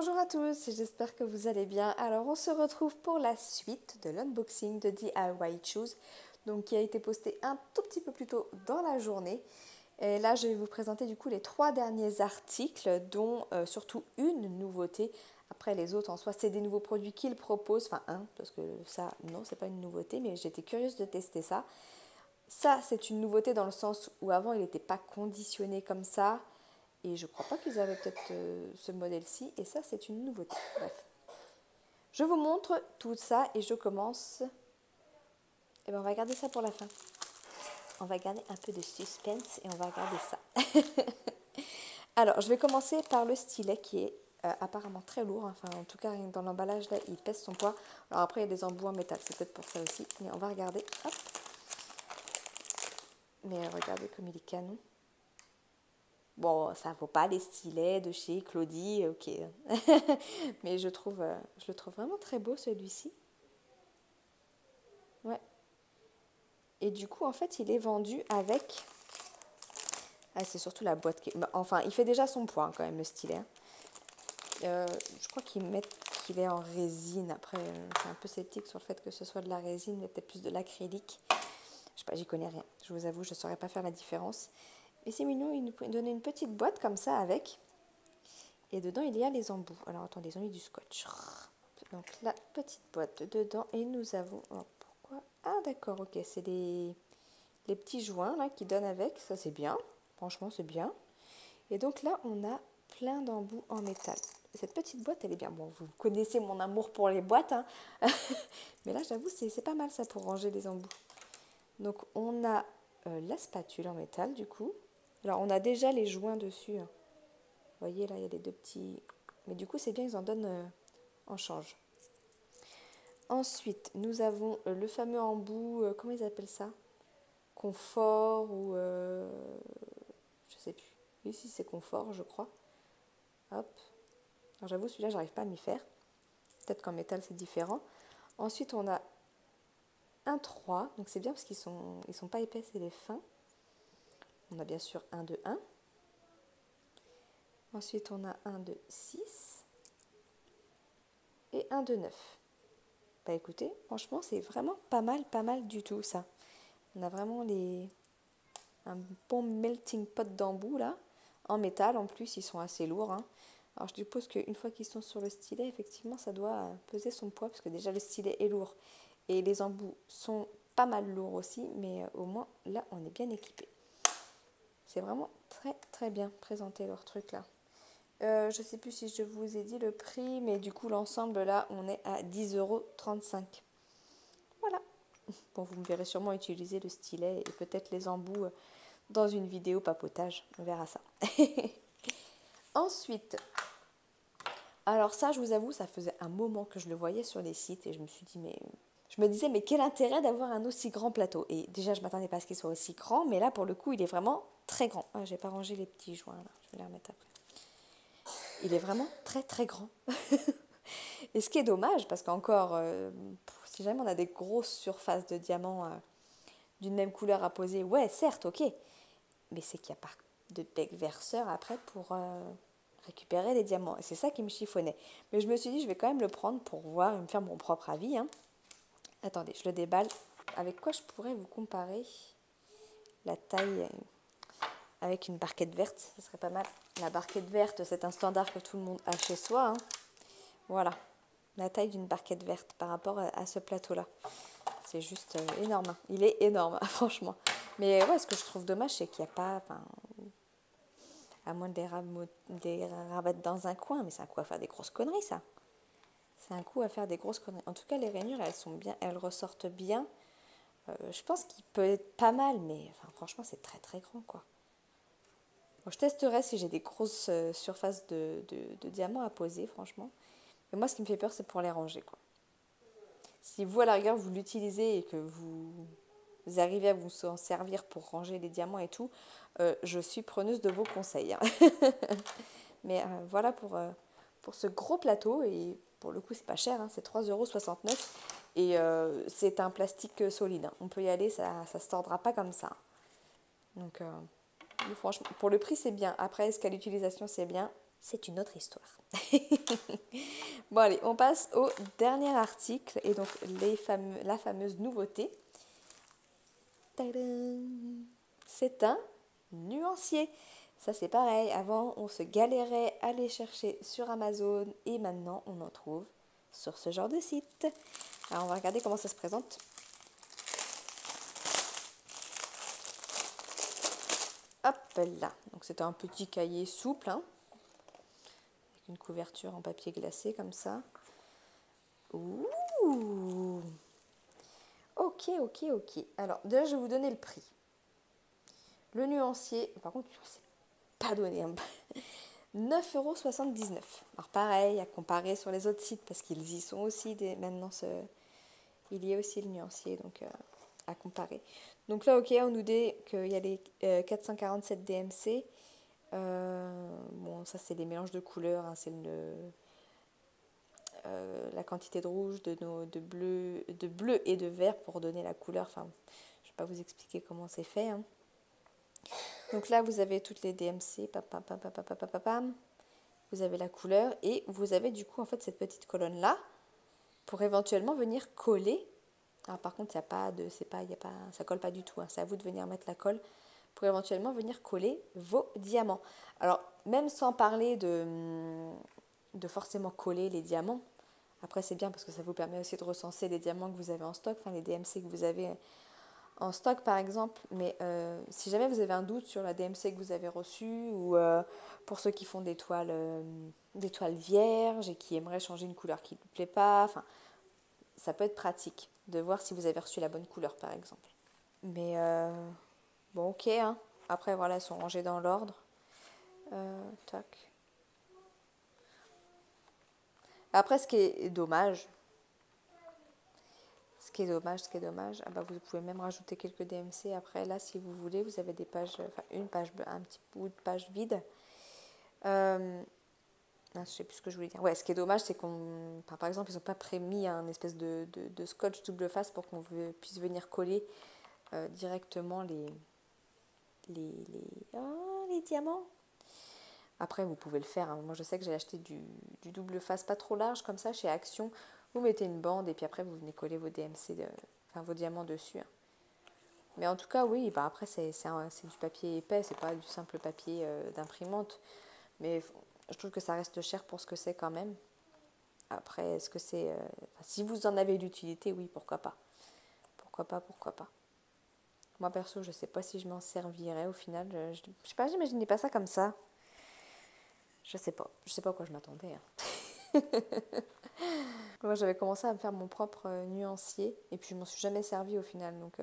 Bonjour à tous, j'espère que vous allez bien. Alors on se retrouve pour la suite de l'unboxing de DIY Choose, donc qui a été posté un tout petit peu plus tôt dans la journée. Et là je vais vous présenter du coup les 3 derniers articles, dont surtout une nouveauté. Après les autres en soi c'est des nouveaux produits qu'ils proposent, enfin un, parce que ça non c'est pas une nouveauté, mais j'étais curieuse de tester ça. Ça c'est une nouveauté dans le sens où avant il n'était pas conditionné comme ça. Et je crois pas qu'ils avaient peut-être ce modèle-ci. Et ça, c'est une nouveauté. Bref. Je vous montre tout ça et je commence. Et bien, on va garder ça pour la fin. On va garder un peu de suspense et on va regarder ça. Alors, je vais commencer par le stylet qui est apparemment très lourd. Enfin, en tout cas, dans l'emballage, là, il pèse son poids. Alors après, il y a des embouts en métal. C'est peut-être pour ça aussi. Mais on va regarder. Hop. Mais regardez comme il est canon. Bon, ça vaut pas les stylets de chez Claudie, ok. Mais je le trouve vraiment très beau celui-ci. Ouais. Et du coup, en fait, il est vendu avec... Ah, c'est surtout la boîte qui... Enfin, il fait déjà son poids hein, quand même, le stylet. Je crois qu'il est en résine. Après, c'est un peu sceptique sur le fait que ce soit de la résine, mais peut-être plus de l'acrylique. Je sais pas, j'y connais rien. Je vous avoue, je ne saurais pas faire la différence. Mais c'est mignon, il nous donne une petite boîte comme ça avec... Et dedans, il y a les embouts. Alors, attendez, ils ont mis du scotch. Donc, la petite boîte dedans. Et nous avons... Oh, pourquoi? Ah, d'accord, ok. C'est les petits joints là qui donnent avec. Ça, c'est bien. Franchement, c'est bien. Et donc là, on a plein d'embouts en métal. Cette petite boîte, elle est bien. Bon, vous connaissez mon amour pour les boîtes. Hein. Mais là, j'avoue, c'est pas mal ça pour ranger les embouts. Donc, on a la spatule en métal, du coup. Alors, on a déjà les joints dessus. Hein. Vous voyez, là, il y a les deux petits... Mais du coup, c'est bien, ils en donnent en change. Ensuite, nous avons le fameux embout, comment ils appellent ça? Confort ou... je sais plus. Ici, c'est confort, je crois. Hop. Alors, j'avoue, celui-là, j'arrive pas à m'y faire. Peut-être qu'en métal, c'est différent. Ensuite, on a un 3. Donc, c'est bien parce qu'ils sont pas épais, c'est les fins. On a bien sûr un de 1. Ensuite, on a un de 6 et un de 9. Bah écoutez, franchement, c'est vraiment pas mal du tout ça. On a vraiment un bon melting pot d'embout là, en métal en plus, ils sont assez lourds. Hein. Alors je suppose qu'une fois qu'ils sont sur le stylet, effectivement, ça doit peser son poids, parce que déjà le stylet est lourd et les embouts sont pas mal lourds aussi, mais au moins là, on est bien équipé. C'est vraiment très bien présenté leur truc là. Je ne sais plus si je vous ai dit le prix, mais du coup l'ensemble là on est à 10,35 €. Voilà. Bon, vous me verrez sûrement utiliser le stylet et peut-être les embouts dans une vidéo papotage. On verra ça. Ensuite, alors ça je vous avoue, ça faisait un moment que je le voyais sur les sites et je me disais mais quel intérêt d'avoir un aussi grand plateau. Et déjà je m'attendais pas à ce qu'il soit aussi grand, mais là pour le coup il est vraiment très grand. Ah, j'ai pas rangé les petits joints là, je vais les remettre après. Il est vraiment très grand. Et ce qui est dommage, parce qu'encore, si jamais on a des grosses surfaces de diamants d'une même couleur à poser, ouais, certes, ok. Mais c'est qu'il n'y a pas de bec verseur après pour récupérer les diamants. Et c'est ça qui me chiffonnait. Mais je me suis dit, je vais quand même le prendre pour voir et me faire mon propre avis. Hein. Attendez, je le déballe. Avec quoi je pourrais vous comparer la taille avec une barquette verte? Ce serait pas mal. La barquette verte, c'est un standard que tout le monde a chez soi. Hein. Voilà, la taille d'une barquette verte par rapport à ce plateau-là. C'est juste énorme. Il est énorme, franchement. Mais ouais, ce que je trouve dommage, c'est qu'il n'y a pas... à moins de les rabattre dans un coin, mais c'est un coup à faire des grosses conneries, ça. C'est un coup à faire des grosses conneries. En tout cas, les rainures, elles sont bien, elles ressortent bien. Je pense qu'il peut être pas mal, mais enfin, franchement, c'est très grand, quoi. Bon, je testerai si j'ai des grosses surfaces de diamants à poser, franchement. Mais moi, ce qui me fait peur, c'est pour les ranger, quoi. Si vous, à la rigueur, vous l'utilisez et que vous arrivez à vous en servir pour ranger les diamants et tout, je suis preneuse de vos conseils. Hein. Mais voilà pour ce gros plateau. Et pour le coup, c'est pas cher, hein, c'est 3,69 €. Et c'est un plastique solide. Hein. On peut y aller, ça ne se tordra pas comme ça. Donc, franchement, pour le prix, c'est bien. Après, est-ce qu'à l'utilisation, c'est bien? c'est une autre histoire. Bon allez, on passe au dernier article et donc la fameuse nouveauté. Tadam! C'est un nuancier. Ça c'est pareil, avant on se galérait à les chercher sur Amazon et maintenant on en trouve sur ce genre de site. Alors on va regarder comment ça se présente. Hop là, donc c'est un petit cahier souple, hein, avec une couverture en papier glacé comme ça. Ouh! Ok. Alors déjà je vais vous donner le prix. Le nuancier, par contre c'est pas donné, hein. 9,79 €. Alors pareil, à comparer sur les autres sites parce qu'ils y sont aussi maintenant. Il y a aussi le nuancier, donc à comparer. Donc là, ok, on nous dit qu'il y a les 447 DMC. Bon, ça c'est les mélanges de couleurs, hein, c'est la quantité de rouge, de bleu et de vert pour donner la couleur. Enfin, je ne vais pas vous expliquer comment c'est fait, hein. Donc là, vous avez toutes les DMC, vous avez la couleur et vous avez du coup en fait cette petite colonne là pour éventuellement venir coller. Alors par contre, ça colle pas du tout, hein. C'est à vous de venir mettre la colle pour éventuellement venir coller vos diamants. Alors même sans parler de forcément coller les diamants, après c'est bien parce que ça vous permet aussi de recenser les diamants que vous avez en stock, enfin les DMC que vous avez en stock par exemple, mais si jamais vous avez un doute sur la DMC que vous avez reçue ou pour ceux qui font des toiles vierges et qui aimeraient changer une couleur qui ne vous plaît pas, enfin ça peut être pratique de voir si vous avez reçu la bonne couleur par exemple. Mais bon ok, hein. Après voilà, elles sont rangées dans l'ordre. Tac. Après ce qui est dommage, ah bah, vous pouvez même rajouter quelques DMC après là si vous voulez, vous avez des pages, enfin une page, un petit bout de page vide. Je sais plus ce que je voulais dire. Ouais, ce qui est dommage, c'est par exemple, ils n'ont pas prémis un espèce de scotch double face pour qu'on puisse venir coller directement les diamants. Après, vous pouvez le faire, hein. Moi, je sais que j'ai acheté du double face pas trop large comme ça chez Action. Vous mettez une bande et puis après, vous venez coller vos DMC, vos diamants dessus, hein. Mais en tout cas, oui, bah après, c'est du papier épais, c'est pas du simple papier d'imprimante. Mais je trouve que ça reste cher pour ce que c'est quand même. Après, est-ce que c'est... si vous en avez l'utilité, oui, pourquoi pas. Pourquoi pas. Moi, perso, je sais pas si je m'en servirais au final. Je sais pas, j'imaginais pas ça comme ça. Je sais pas à quoi je m'attendais, hein. Moi, j'avais commencé à me faire mon propre nuancier et puis je m'en suis jamais servi au final. Donc,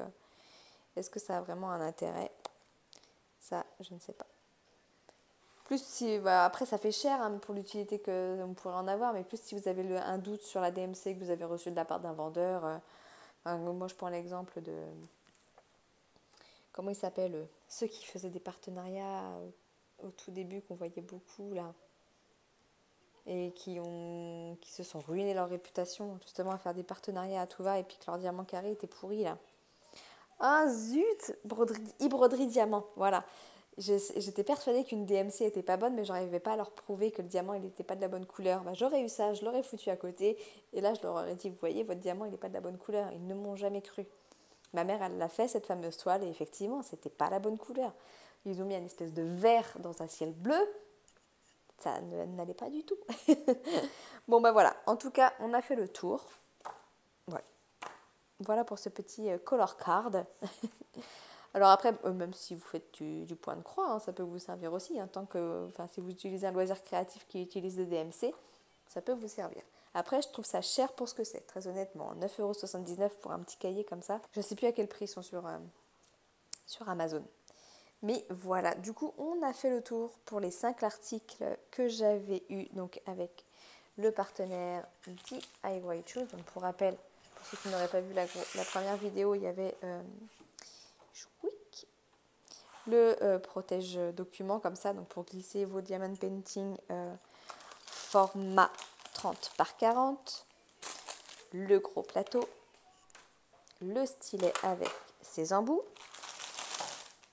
est-ce que ça a vraiment un intérêt? Ça, je ne sais pas. Plus si, bah, après, ça fait cher, hein, pour l'utilité que on pourrait en avoir, mais plus si vous avez un doute sur la DMC que vous avez reçue de la part d'un vendeur. Moi, je prends l'exemple de... Comment ils s'appellent, ceux qui faisaient des partenariats au tout début, qu'on voyait beaucoup, là. Et qui se sont ruinés leur réputation, justement, à faire des partenariats à tout va, et puis que leur diamant carré était pourri, là. Ah, zut! Broderie diamant, voilà. J'étais persuadée qu'une DMC était pas bonne, mais je n'arrivais pas à leur prouver que le diamant il n'était pas de la bonne couleur. Bah, j'aurais eu ça, je l'aurais foutu à côté, et là je leur aurais dit, vous voyez, votre diamant il n'est pas de la bonne couleur. Ils ne m'ont jamais cru. Ma mère, elle l'a fait, cette fameuse toile, et effectivement, c'était pas la bonne couleur. Ils ont mis une espèce de vert dans un ciel bleu, ça n'allait pas du tout. Bon, ben voilà, en tout cas, on a fait le tour. Ouais. Voilà pour ce petit color card. Alors après, même si vous faites du point de croix, hein, ça peut vous servir aussi, hein, si vous utilisez un loisir créatif qui utilise des DMC, ça peut vous servir. Après, je trouve ça cher pour ce que c'est, très honnêtement. 9,79 € pour un petit cahier comme ça. Je ne sais plus à quel prix ils sont sur Amazon. Mais voilà, du coup, on a fait le tour pour les 5 articles que j'avais eu donc avec le partenaire DIY Choose. Donc pour rappel, pour ceux qui n'auraient pas vu la première vidéo, il y avait le protège document comme ça, donc pour glisser vos diamond painting format 30 par 40, le gros plateau, le stylet avec ses embouts.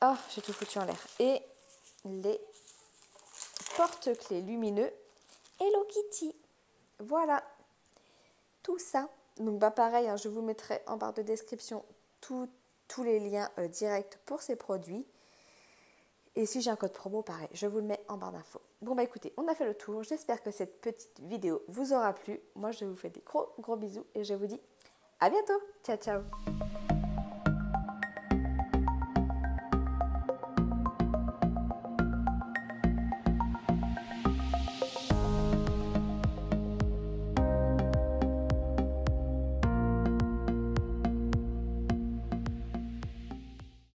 Oh, j'ai tout foutu en l'air. Et les porte-clés lumineux Hello Kitty. Voilà, tout ça. Donc bah pareil, hein, je vous mettrai en barre de description tous les liens directs pour ces produits. Et si j'ai un code promo, pareil, je vous le mets en barre d'infos. Bon bah écoutez, on a fait le tour. J'espère que cette petite vidéo vous aura plu. Moi, je vous fais des gros bisous et je vous dis à bientôt. Ciao, ciao.